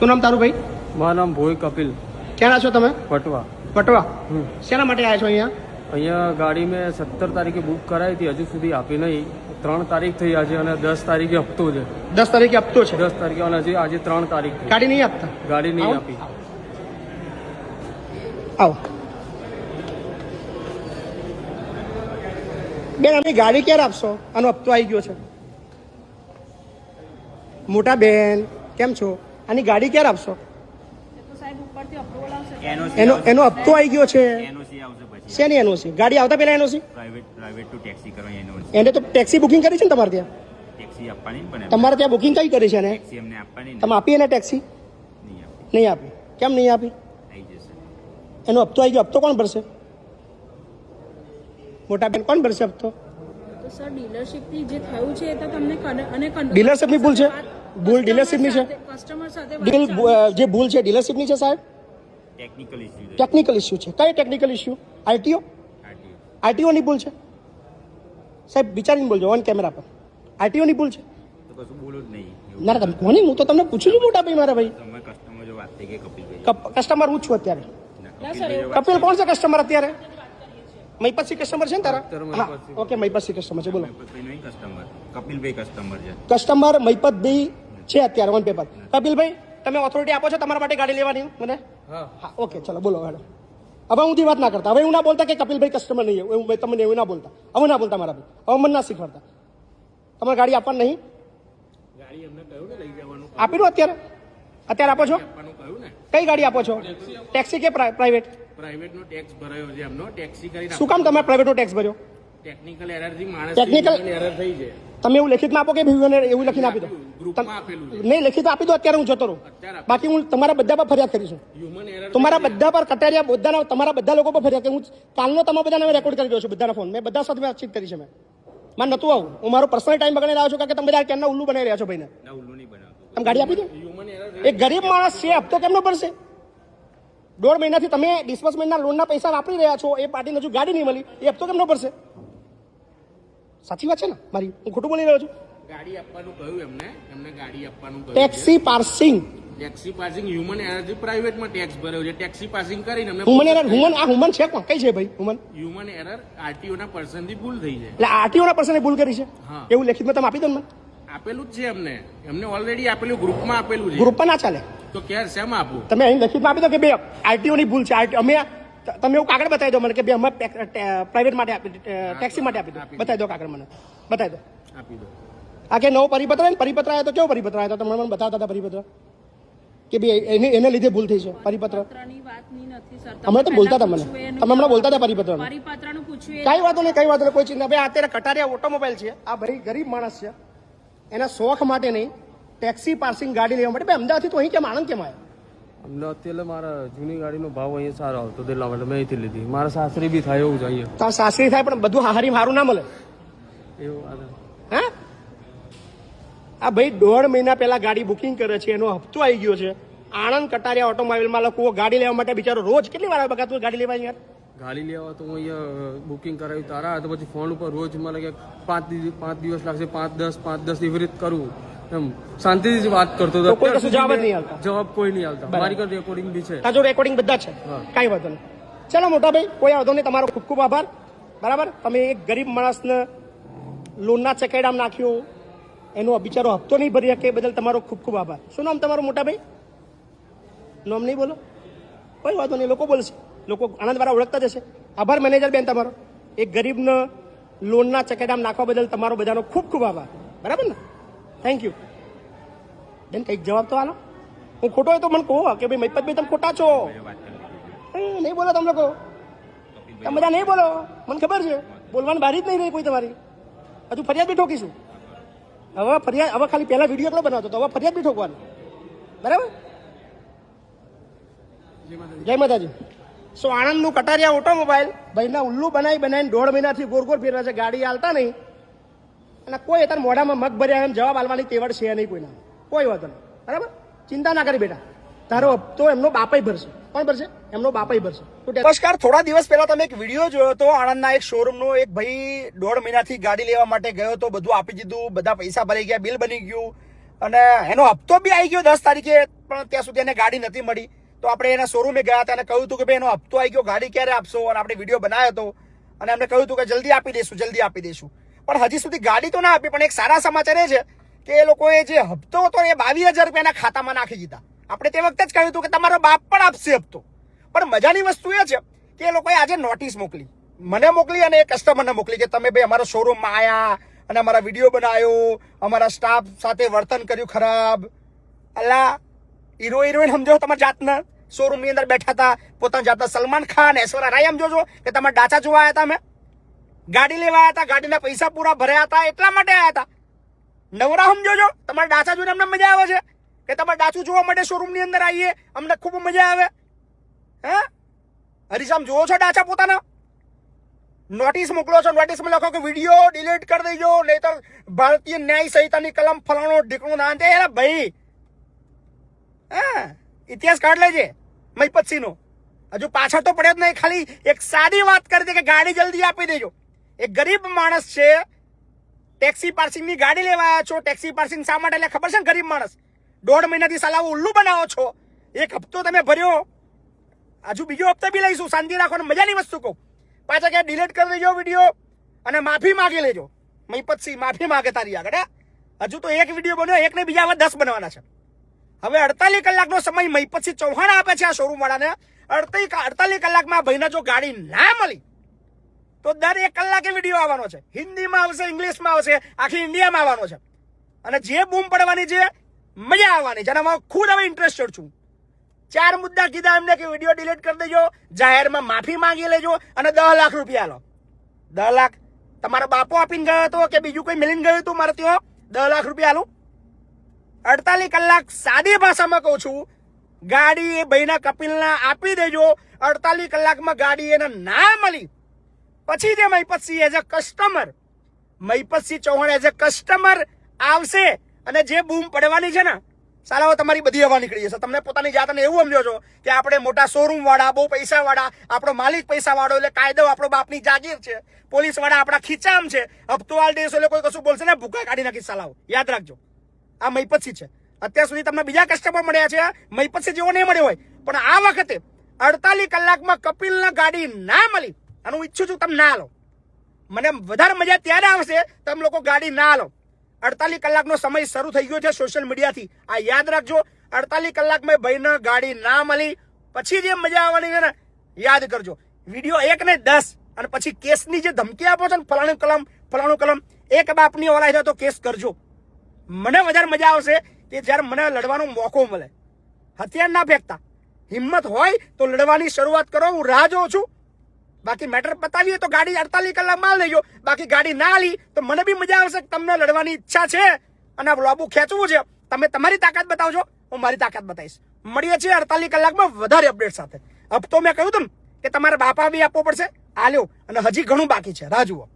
શું નામ તારું ભાઈ? મારું નામ ભોઈ કપિલ. ક્યાં છો તમે? પટવા. પટવા. શેના માટે આવ્યા છો અહીંયા? અહીંયા ગાડી મેં 17 તારીખે બુક કરાવી હતી, હજુ સુધી આપી નહીં. 3 તારીખ થઈ આજે અને 10 તારીખે હપ્તો છે. 10 તારીખે હપ્તો છે? 10 તારીખે અને હજી આજે 3 તારીખ થઈ. ગાડી નહીં આપતા? ગાડી નહીં આપી. આવો બેન, અમે ગાડી ક્યારે આપશો? આનો હપ્તો આવી ગયો છે. મોટા બેન કેમ છો? આની ગાડી ક્યારે આપશો? એનો હપ્તો આવી ગયો છે. શેની એનઓસી? ગાડી આવતા પહેલા એનઓસી? પ્રાઇવેટ ટુ ટેક્સી કરવાની એનઓસી. એને તો ટેક્સી બુકિંગ કરી છે ને તમારે ત્યાં? ટેક્સી આપવાની પણ તમારે ત્યાં બુકિંગ કઈ કરી છે એને? ટેક્સી એમને આપવાની તમે આપી એને ટેક્સી? નહીં આપી. કેમ નહીં આપી? આવી જશે. એનો હપ્તો આવી ગયો. હપ્તો કોણ ભરશે? મોટા બેન કોણ ભરશે હપ્તો? તો સર ડીલરશિપની જે થયું છે એ તો તમને અને ડીલરશિપની ભૂલ છે? ભૂલ ડીલરશિપની છે? કસ્ટમર સાથે ડીલ જે ભૂલ છે ડીલરશિપની છે સાહેબ? ટેકનિકલ ઇસ્યુ છે. ટેકનિકલ ઇસ્યુ છે. કઈ ટેકનિકલ ઇસ્યુ? આરટીઓ? આરટીઓ ની ભૂલ છે સાહેબ? વિચારીને બોલજો ઓન કેમેરા પર. આરટીઓ ની ભૂલ છે તો કશું બોલો જ નહીં. ના તમે કોની? હું તો તમને પૂછું છું મોટા ભાઈ. મારા ભાઈ તમે કસ્ટમર જો વાત થઈ ગઈ કપિલભાઈ. કસ્ટમર હું છું અત્યારે. કપિલભાઈ કપિલ કોણ છે કસ્ટમર અત્યારે? મહીપતસિંહ કસ્ટમર છે ને તારા? હા ઓકે, મહીપતસિંહ કસ્ટમર છે. બોલો. નહીં કસ્ટમર, કપિલભાઈ કસ્ટમર છે. કસ્ટમર મહીપતભાઈ છે અત્યારે ઓન પેપર. કપિલભાઈ તમે ઓથોરિટી આપો છો તમારા માટે ગાડી લેવાની મને? હા ઓકે ચલો બોલો મેડમ. હવે હું વાત ના કરતા. હવે એવું ના બોલતા કે કપિલભાઈ કસ્ટમર નહીં. એવું તમને એવું ના બોલતા. હવે ના બોલતા મારા ભાઈ. હવે મને ના શીખવાડતા. તમારે ગાડી આપવાની નહીં? ગાડી એમને કહ્યું ને લઈ જવાનું. આપી દો અત્યારે. અત્યારે આપો છો? આપવાનું કહ્યું ને. કઈ ગાડી આપો છો? ટેક્સી કે પ્રાઇવેટ? પ્રાઇવેટ નો ટેક્સ ભરાયો છે એમનો. ટેક્સી કરી શું કામ તમે પ્રાઇવેટનો ટેક્સ ભર્યો? ટેકનિકલ એરર થી માણસ ટેકનિકલ એરર થઈ છે. તમે એવું લેખિતમાં આપો કે એવું લખીને આપી દો. ગ્રુપમાં આપેલું છે. નહીં લેખિત આપી દો અત્યારે. હું જતો રહું. બાકી હું તમારા બધા પર ફરિયાદ કરીશું. હ્યુમન એરર તમારા બધા પર કટારિયા બધાના તમારા બધા લોકો પર ફરિયાદ કરી. હું કાલનો તમારા બધાને રેકોર્ડ કરી રહ્યો છું. બધાના ફોન મેં બધા સાથે વાતચીત કરી છે. મેં નતું આવું. હું મારો પર્સનલ ટાઈમ બગાડી રહ્યો છું કારણ કે તમે બધા કેમના ઉલ્લુ બનાવી રહ્યા છો ભાઈને. ના ઉલ્લુ નહીં બનાવતો. તમે ગાડી આપી દો. હ્યુમન એરર એક ગરીબ માણસ છે, હપ્તો કેમનો ભરશે? 1.5 મહિનાથી તમે ડિસ્બર્સમેન્ટના લોનના પૈસા વાપરી રહ્યા છો. એ પાર્ટીને હજુ ગાડી નહીં મળી. એ હપ્તો કેમનો ભરશે? સાચી વાત છે ને મારી? હું ખોટું બોલી રહ્યો છું? ગાડી આપવાનું કહ્યું એમને ગાડી આપવાનું કહ્યું. Taxi passing. Taxi passing human error થી પ્રાઇવેટમાં ટેક્સ ભર્યો છે. ટેક્સી પાસિંગ કરીને એમને હુમન એરર. હુમન છે કોણ? કઈ છે ભાઈ હુમન? હ્યુમન એરર આરટીઓ ના પર્સન થી ભૂલ થઈ છે. એટલે આરટીઓ ના પર્સને ભૂલ કરી છે? હા. એવું લેખિતમાં તમે આપી દો ને મને. આપેલું જ છે એમને ઓલરેડી આપેલું ગ્રુપમાં આપેલું છે. ગ્રુપમાં ના ચાલે. તો ક્યારે શેમાં આપું? તમે અહીં લેખિતમાં આપી દો કે બે આરટીઓ ની ભૂલ છે. અમે તમે એવું કાગળ બતાવી દો મને કે બે અમે પ્રાઇવેટ માટે આપી ટેક્સી માટે આપી દો. બતાવી દો કાગળ મને. બતાવી દો. આપી દો. આ કે નવો પરિપત્ર ને પરિપત્ર આવ્યો તો કેવો પરિપત્ર આવ્યો? તમે મને બતાવતા હતા પરિપત્ર કે ભાઈ એને લીધે ભૂલ થઈ છે. પરિપત્ર પત્રની વાતની નથી સર. હમણાં તો બોલતા હતા મને. તમે હમણાં બોલતા હતા પરિપત્ર. પરિપત્રનું પૂછ્યું કઈ વાતો નહીં, કઈ વાતો નહીં, કોઈ ચિંતા. ભાઈ અત્યારે કટારિયા ઓટોમોબાઈલ છે. આ ભાઈ ગરીબ માણસ છે. એના શોખ માટે નહીં, ટેક્સી પાર્સિંગ ગાડી લેવા માટે. ભાઈ અમદાવાદથી તો અહીં કેમ આણંદ કેમ આવ્યા? અમને અત્યારે મારા જૂની ગાડીનો ભાવ અહીંયા સારો આવતો એટલા માટે મેં અહીંથી લીધી. મારા સાસરી બી થાય એવું જ અહીંયા. તાર સાસરી થાય પણ બધું હારી મારું ના મળે. એવું હા આ ભાઈ 1.5 મહિના પહેલા ગાડી બુકિંગ કરે છે. એનો હપ્તો આવી ગયો છે. આણંદ કટારિયા ઓટોમોબાઈલમાં લોકો ગાડી લેવા માટે બિચારો રોજ કેટલી વાર બગાતું ગાડી લેવા યાર? ગાડી લેવા તો હું અહીંયા બુકિંગ કરાવ્યું તારા તો પછી ફોન ઉપર રોજ મને કે 5 દિવસ લાગશે, 5-10 એવી રીતે કરું. એમ શાંતિથી વાત કરતો હતો. કોઈ કશું જવાબ જ નહીં આવતા. જવાબ કોઈ નહીં આવતા. મારી ઘર રેકોર્ડિંગ બી છે. તાજો રેકોર્ડિંગ બધા છે. કઈ વાંધો નહીં. ચલો મોટા ભાઈ કોઈ વાંધો નહીં. તમારો ખૂબ ખૂબ આભાર. બરાબર. તમે એક ગરીબ માણસને લોનના ચકેડામાં નાખ્યો, એનો બિચારો હપ્તો નહીં ભરી શકે, બદલ તમારો ખૂબ ખૂબ આભાર. શું નામ તમારું મોટા ભાઈ? નામ નહીં બોલો? કોઈ વાંધો નહીં. લોકો બોલશે. લોકો આનંદવાળા ઓળખતા જશે. આભાર મેનેજર બેન તમારો. એક ગરીબને લોનના ચકેડામાં નાખવા બદલ તમારો બધાનો ખૂબ ખૂબ આભાર. બરાબર ને? થેન્ક યુ બેન. કંઈક જવાબ તો આલો. હું ખોટો હોય તો મને કહો કે ભાઈ મહિપતભાઈ તમે ખોટા છો. નહીં બોલો તમે લોકો. તમે બધા નહીં બોલો. મને ખબર છે બોલવાની બારી જ નહીં રહી કોઈ તમારી. હજુ ફરિયાદ બી ઠોકીશું. હવે ખાલી પહેલા વિડીયો એટલો બનાવતો તો હવે ફરિયાદ બી ઠોકવાની. બરાબર. જય માતાજી. સો આણંદનું કટારિયા ઓટોમોબાઈલ ભાઈના ઉલ્લુ બનાવીને 1.5 મહિનાથી ગોળ ફેરવા છે. ગાડી હાલતા નહીં અને કોઈ અત્યારે મોઢામાં મગ ભર્યા એમ જવાબ આલવાની તેવડ છે નહીં કોઈના. કોઈ વાંધો નહીં. બરાબર. ચિંતા ના કરી બેટા. તારો હપ્તો એમનો બાપાઈ ભરશે. કોણ ભરશે? એમનો બાપાઈ ભરશે. નમસ્કાર. થોડા દિવસ પહેલા તમે એક વિડીયો જોયો હતો આણંદના એક શોરૂમનો. એક ભાઈ 1.5 મહિનાથી ગાડી લેવા માટે ગયો તો બધું આપી દીધું, બધા પૈસા ભરાઈ ગયા, બિલ બની ગયું, અને એનો હપ્તો બી આવી ગયો 10 તારીખે, પણ ત્યાં સુધી એને ગાડી નથી મળી. તો આપણે એના શોરૂમે ગયા હતા અને કહ્યું હતું કે ભાઈ એનો હપ્તો આવી ગયો, ગાડી ક્યારે આપશો? અને આપણે વિડીયો બનાવ્યો હતો અને અમને કહ્યું હતું કે જલ્દી આપી દઈશું. પણ હજી સુધી ગાડી તો ના આપી. પણ એક સારા સમાચાર એ છે કે એ લોકોએ જે હપ્તો હતો એ 22,000 રૂપિયાના ખાતામાં નાખી દીધા. આપણે તે વખતે જ કહ્યું હતું કે તમારો બાપ પણ આપશે હપ્તો. પણ મજાની વસ્તુ એ છે કે એ લોકોએ આજે નોટિસ મોકલી, મને મોકલી અને એ કસ્ટમરને મોકલી કે તમે ભાઈ અમારા શોરૂમમાં આવ્યા અને અમારા વિડીયો બનાવ્યો, અમારા સ્ટાફ સાથે વર્તન કર્યું ખરાબ. અલા હિરોઈન સમજો તમારા જાતના, શોરૂમની અંદર બેઠા હતા પોતાના જાતના સલમાન ખાન, ઐશ્વર્યા રાય સમજો છો કે તમારા ડાચા જોવા આવ્યા હતા, અમે ગાડી લેવા આવ્યા હતા, ગાડીના પૈસા પૂરા ભર્યા હતા એટલા માટે આવ્યા હતા. નવરા સમજો છો, તમારા ડાચા જોઈને અમને મજા આવે છે કે તમારે ડાચું જોવા માટે શોરૂમની અંદર આવીએ, અમને ખૂબ મજા આવે. હે હરીસામ જોવો છો ડાચા પોતાના? નોટિસ મોકલો છો, નોટિસમાં લખો કે વિડીયો ડિલીટ કરી દેજો, નહીતર ભારતીય ન્યાય સંહિતાની કલમ ફલાણો ઢીકણું ના દે. ભાઈ હા ઇતિહાસ કાઢ લેજે મહીપતસિંહનો. હજુ પાછળ તો પડ્યો જ નહીં, ખાલી એક સાદી વાત કરી દે કે ગાડી જલ્દી આપી દેજો. એક ગરીબ માણસ છે, ટેક્સી પાર્સિંગની ગાડી લેવા આવ્યા છો. ટેક્સી પાર્સિંગ શા માટે? એટલે ખબર છે ને, ગરીબ માણસ 1.5 મહિનાથી સાલા ઉલ્લુ બનાવો છો. એક હપ્તો તમે ભર્યો, હજુ બીજો હપ્તો બી લઈશું, શાંતિ રાખો. મજાની વસ્તુ કહું, પાછા કે ડિલીટ કરી દેજો વિડીયો અને માફી માંગી લેજો. મહીપતસિંહ માફી માંગે તારી આગળ. હજુ તો એક વિડીયો બન્યો, એક ને બીજા 10 બનવાના છે. હવે 48 કલાકનો સમય મહીપતસિંહ ચૌહાણ આપે છે આ શોરૂમ વાળાને. 48 કલાકમાં ભાઈને જો ગાડી ના મળી તો દર 1 કલાકે વિડીયો આવવાનો છે. હિન્દીમાં આવશે, ઇંગ્લિશમાં આવશે, આખી ઇન્ડિયામાં આવવાનો છે. અને જે બૂમ પડવાની છે, મજા આવવાની છે. અને હું ખુદ હવે ઇન્ટરેસ્ટેડ છું. 4 મુદ્દા કીધા એમને કે વિડીયો ડિલીટ કરી દેજો, જાહેરમાં માફી માંગી લેજો અને 10 લાખ રૂપિયા લો. 10 લાખ તમારો બાપો આપીને ગયો હતો કે બીજું કોઈ મિલીને ગયું હતું મારે ત્યાં? 10 લાખ રૂપિયા લો. 48 કલાક સાદી ભાષામાં કહું છું, ગાડી એ ભાઈના કપિલના આપી દેજો. 48 કલાકમાં ગાડી એને ના મળી પછી જે Mahipatsinh as a customer, Mahipatsinh Chauhan as a customer આવશે અને જે બૂમ પડવાની છે ને, સાલાઓ તમારી બધી હવા નીકળી જશે. તમને પોતાની જાતને એવું સમજો છો કે આપણે મોટા શોરૂમ વાળા, બહુ પૈસા વાળા, આપણો માલિક પૈસા વાળો એટલે કાયદો આપણો બાપની જાગીર છે, પોલીસ વાળા આપણા ખીચામ છે, હપ્તો આલ દેશો એટલે કોઈ કશું બોલશે ને ભૂકા કાઢી નાખી. સાલાઓ યાદ રાખજો, આ મહીપતસિંહ છે. અત્યાર સુધી તમને બીજા કસ્ટમર મળ્યા છે, મહીપતસિંહ જેવો નહીં મળ્યો હોય. પણ આ વખતે 48 કલાકમાં કપિલના ગાડી ના મળી અને હું ઈચ્છું છું તમે ના લો. મને વધારે મજા ત્યારે આવશે તમે લોકો ગાડી ના લો. 48 કલાકનો સમય શરૂ થઈ ગયો છે સોશિયલ મીડિયાથી. આ યાદ રાખજો, 48 કલાકમાં ભાઈને ગાડી ના મળી પછી જે મજા આવવાની છે ને, યાદ કરજો. વિડીયો 1 ને 10 અને પછી કેસની જે ધમકી આપો છો ને, ફલાણું કલમ, એક બાપની ઓલાય છે તો કેસ કરજો. મને વધારે મજા આવશે કે જ્યારે મને લડવાનો મોકો મળે. હથિયાર ના ફેંકતા, હિંમત હોય તો લડવાની શરૂઆત કરો. હું રાહ જોઉં છું. બાકી મેટર પતાવીએ તો ગાડી 48 કલાકમાં લેજો. બાકી ગાડી ના લી તો મને બી મજા આવશે. તમને લડવાની ઈચ્છા છે અને આ લોબુ ખેંચવું છે. તમે તમારી તાકાત બતાવજો, હું મારી તાકાત બતાવીશ. મળીએ છીએ 48 કલાકમાં વધારે અપડેટ સાથે. હપ્તો મેં કહ્યું હતું ને કે તમારે બાપા બી આપવો પડશે, આ લ્યો. અને હજી ઘણું બાકી છે, રાહ જુઓ.